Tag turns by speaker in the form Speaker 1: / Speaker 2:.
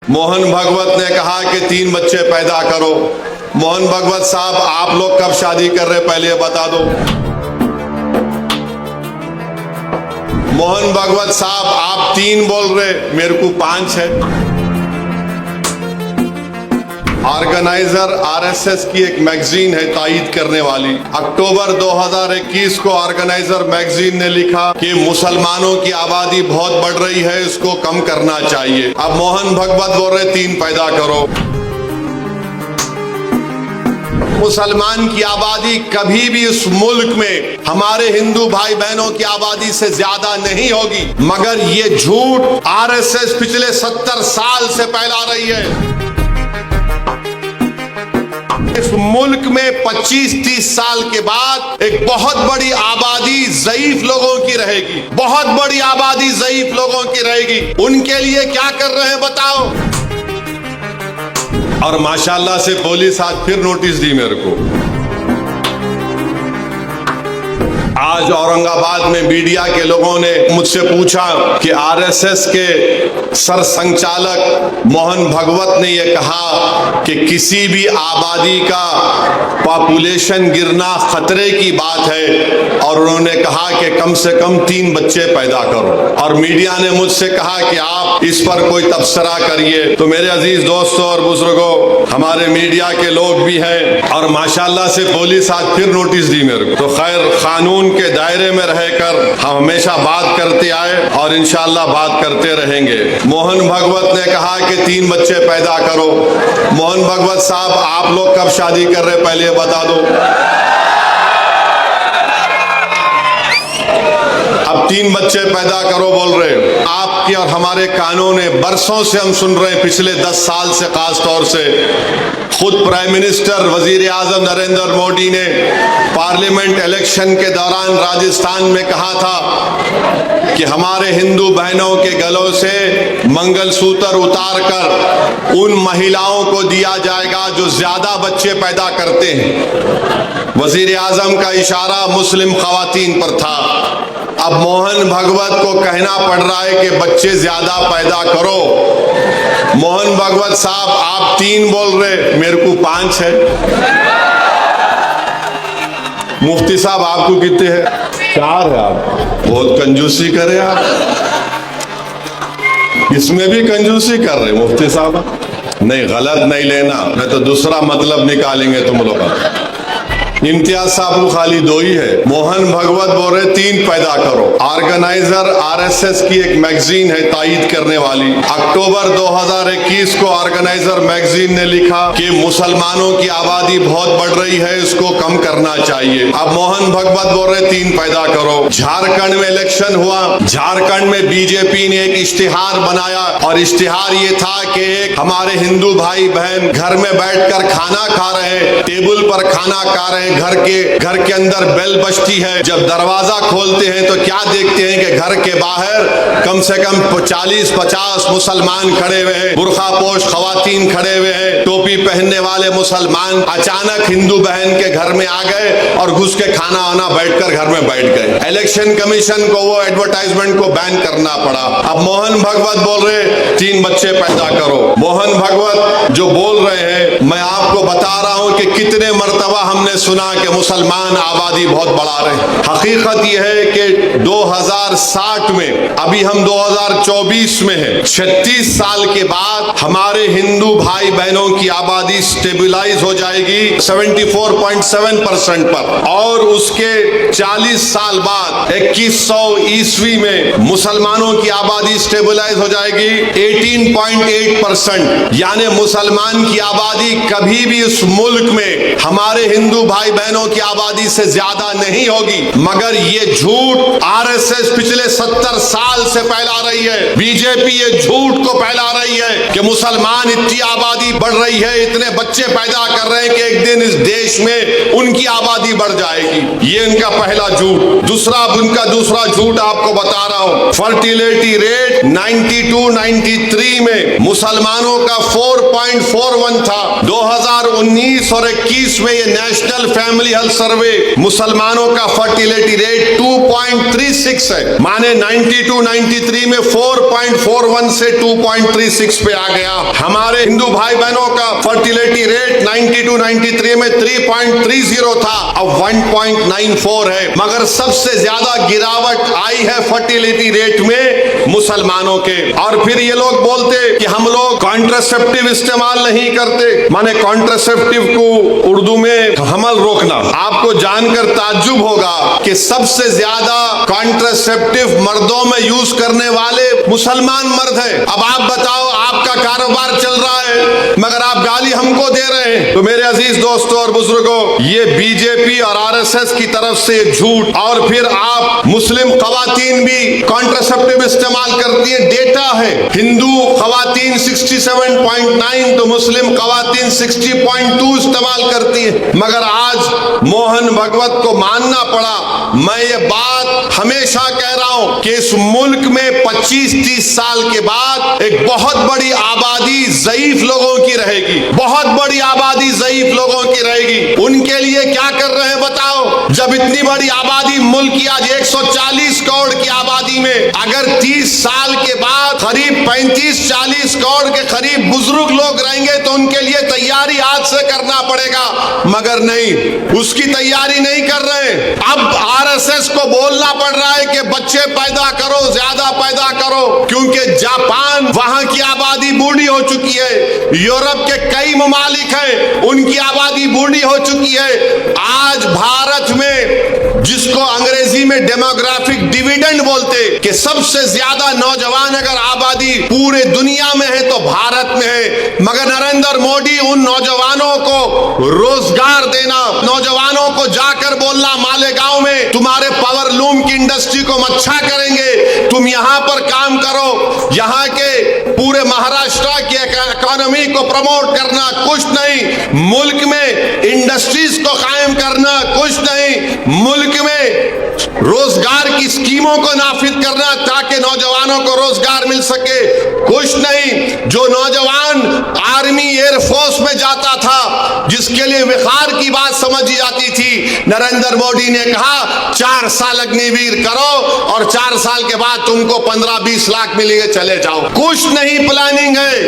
Speaker 1: मोहन भागवत ने कहा कि 3 बच्चे पैदा करो। मोहन भागवत साहब, आप लोग कब शादी कर रहे पहले ये बता दो। मोहन भागवत साहब, आप 3 बोल रहे, मेरे को 5 है। ऑर्गेनाइजर आरएसएस की एक मैगजीन है तायीद करने वाली। अक्टूबर 2021 को ऑर्गेनाइजर मैगजीन ने लिखा कि मुसलमानों की आबादी बहुत बढ़ रही है, इसको कम करना चाहिए। अब मोहन भागवत बोल रहे 3 पैदा करो। मुसलमान की आबादी कभी भी इस मुल्क में हमारे हिंदू भाई बहनों की आबादी से ज्यादा नहीं होगी, मगर ये झूठ आरएसएस पिछले 70 साल से फैला रही है। इस मुल्क में 25-30 साल के बाद एक बहुत बड़ी आबादी ज़ईफ लोगों की रहेगी, बहुत बड़ी आबादी ज़ईफ लोगों की रहेगी। उनके लिए क्या कर रहे हैं बताओ। और माशाल्लाह से पुलिस आज फिर नोटिस दी मेरे को। आज औरंगाबाद में मीडिया के लोगों ने मुझसे पूछा कि आरएसएस के सरसंचालक मोहन भागवत ने यह कहा कि किसी भी आबादी का पॉपुलेशन गिरना खतरे की बात है, और उन्होंने कहा कि कम से कम 3 बच्चे पैदा करो। और मीडिया ने मुझसे कहा कि आप इस पर कोई तबसरा करिए। तो मेरे अजीज दोस्तों और बुजुर्गों, हमारे मीडिया के लोग भी हैं, और माशाल्लाह से पुलिस आज फिर नोटिस दी मेरे को। तो खैर, कानून के दायरे में रहकर हम हमेशा बात करते आए और इंशाअल्लाह बात करते रहेंगे। मोहन भागवत ने कहा कि 3 बच्चे पैदा करो। मोहन भागवत साहब, आप लोग कब शादी कर रहे पहले बता दो। अब 3 बच्चे पैदा करो बोल रहे। आपके और हमारे कानून है, बरसों से हम सुन रहे हैं, पिछले 10 साल से खास तौर से। खुद प्राइम मिनिस्टर वजीर आजम नरेंद्र मोदी ने पार्लियामेंट इलेक्शन के दौरान राजस्थान में कहा था कि हमारे हिंदू बहनों के गलों से मंगलसूत्र उतारकर उन महिलाओं को दिया जाएगा जो ज्यादा बच्चे पैदा करते हैं। वजीर आजम का इशारा मुस्लिम खवातीन पर था। अब मोहन भागवत को कहना पड़ रहा है कि बच्चे ज्यादा पैदा करो। मोहन भागवत साहब, आप 3 बोल रहे, मेरे को 5 है। मुफ्ती साहब, आपको कितने हैं? 4 है। आप बहुत कंजूसी करे। आप इसमें भी कंजूसी कर रहे मुफ्ती साहब। नहीं, गलत नहीं लेना, मैं तो दूसरा मतलब निकालेंगे तुम लोग। इम्तियाज साहब को खाली 2 ही है। मोहन भागवत बोल रहे 3 पैदा करो। ऑर्गेनाइजर आरएसएस की एक मैगजीन है तायीद करने वाली। अक्टूबर 2021 को ऑर्गेनाइजर मैगजीन ने लिखा कि मुसलमानों की आबादी बहुत बढ़ रही है, इसको कम करना चाहिए। अब मोहन भागवत बोल रहे 3 पैदा करो। झारखंड में इलेक्शन हुआ। झारखंड में बीजेपी ने एक इश्तिहार बनाया, और इश्तिहार ये था कि हमारे हिंदू भाई बहन घर में बैठकर खाना खा रहे हैं, टेबल पर खाना खा रहे हैं, घर के अंदर बेल बजती है, जब दरवाजा खोलते हैं तो क्या देखते हैं कि घर के बाहर कम से कम 40-50 मुसलमान खड़े हुए हैं, बुर्खापोश खवातीन खड़े हुए हैं, टोपी पहनने वाले मुसलमान अचानक हिंदू बहन के घर में आ गए और घुस के खाना आना बैठकर घर में बैठ गए। इलेक्शन कमीशन को वो एडवर्टाइजमेंट को बैन करना पड़ा। अब मोहन भागवत बोल रहे 3 बच्चे पैदा करो। मोहन भागवत जो बोल रहे हैं, मैं आपको बता रहा हूं कि कितने मर्तबा हमने सुना कि मुसलमान आबादी बहुत बढ़ा रहे हैं। हकीकत यह है कि 2060 में, अभी हम 2024 में हैं, 36 साल के बाद हमारे हिंदू भाई बहनों की आबादी स्टेबलाइज हो जाएगी 74.7% पर, और उसके 40 साल बाद 2100 ईस्वी में मुसलमानों की आबादी स्टेबलाइज हो जाएगी 18.8%। यानी मुसलमान की आबादी कभी भी इस मुल्क में हमारे हिंदू भाई बहनों की आबादी से ज्यादा नहीं होगी, मगर ये झूठ आरएसएस पिछले 70 साल से फैला रही है। बीजेपी ये झूठ को फैला रही है कि मुसलमान इतनी आबादी बढ़ रही है, इतने बच्चे पैदा कर रहे हैं कि एक दिन इस देश में उनकी आबादी बढ़ जाएगी। ये इनका पहला झूठ। उनका दूसरा झूठ आपको बता रहा हूं। फर्टिलिटी रेट 92-93 में मुसलमानों का 4.41 था। 2019 और 21 में ये नेशनल फैमिली हेल्थ सर्वे मुसलमानों का फर्टिलिटी रेट 2.36 है, माने 92-93 में 4.41 से 2.36 पे आ गया। हमारे हिंदू भाई बहनों का फर्टिलिटी रेट 92-93 में 3.30 था, अब 1.94 है। मगर सबसे ज्यादा गिरावट आई है फर्टिलिटी रेट में मुसलमानों के। और फिर ये लोग बोलते कि हम लोग कॉन्ट्रासेप्टिव इस्तेमाल नहीं करते, माने कॉन्ट्रासेप्टिव को उर्दू में हमल रोकना। आपको जानकर ताज्जुब होगा कि सबसे ज्यादा कॉन्ट्रासेप्टिव मर्दों में यूज करने वाले मुसलमान मर्द हैं। अब आप बताओ, आपका कारोबार चल रहा है मगर आप गाली हमको दे रहे हैं। तो मेरे अजीज दोस्तों और बुजुर्गों, ये बीजेपी और आरएसएस की तरफ से झूठ। और फिर आप मुस्लिम खवातीन भी कॉन्ट्रासेप्टिव इस्तेमाल करती है, डेटा है। हिंदू खवातीन 67.9 तो मुस्लिम खवातीन 60.2 इस्तेमाल करती है। मगर आज मोहन भगवत को मानना पड़ा। मैं ये बात हमेशा कह रहा हूं कि इस मुल्क में 25-30 साल के बाद एक बहुत बड़ी आबादी ज़ईफ लोगों की रहेगी, बहुत बड़ी आबादी ज़ईफ लोगों की रहेगी। उनके लिए क्या कर रहे हैं बताओ? जब इतनी बड़ी आबादी मुल्क की आज 140 करोड़ की आबादी में अगर 30 साल के बाद करीब 35-40 करोड़ के करीब बुजुर्ग लोग रहेंगे तो उनके लिए तैयारी आज से करना पड़ेगा। मगर नहीं, उसकी तैयारी नहीं कर रहे। अब आरएसएस को बोलना पड़ रहा है कि बच्चे पैदा करो, ज्यादा पैदा करो, क्योंकि जापान वहां की आबादी बूढ़ी हो चुकी है। यूरोप के कई ममालिक हैं, उनकी आबादी बूढ़ी हो चुकी है। आज भारत में, जिसको अंग्रेजी में डेमोग्राफिक डिविडेंड बोलते, कि सबसे ज्यादा नौजवान अगर आबादी पूरे दुनिया में है तो भारत में है। मगर नरेंद्र मोदी उन नौजवानों को रोजगार देना, नौजवानों को जाकर बोलना मालेगांव में तुम्हारे पावर लूम की इंडस्ट्री को अच्छा करेंगे, तुम यहां पर काम करो। यहां के पूरे महाराष्ट्र की इकोनॉमी को प्रमोट करना, कुछ नहीं। मुल्क में इंडस्ट्रीज को कायम करना, कुछ नहीं। मुल्क में रोजगार की स्कीमों को नाफिज करना ताकि नौजवानों को रोजगार मिल सके, कुछ नहीं। जो नौजवान आर्मी एयरफोर्स में जाता था, जिसके लिए विखार की बात समझी जाती थी, नरेंद्र मोदी ने कहा 4 साल अग्निवीर करो और 4 साल के बाद तुमको 15-20 लाख मिलेंगे, चले जाओ। कुछ नहीं प्लानिंग है।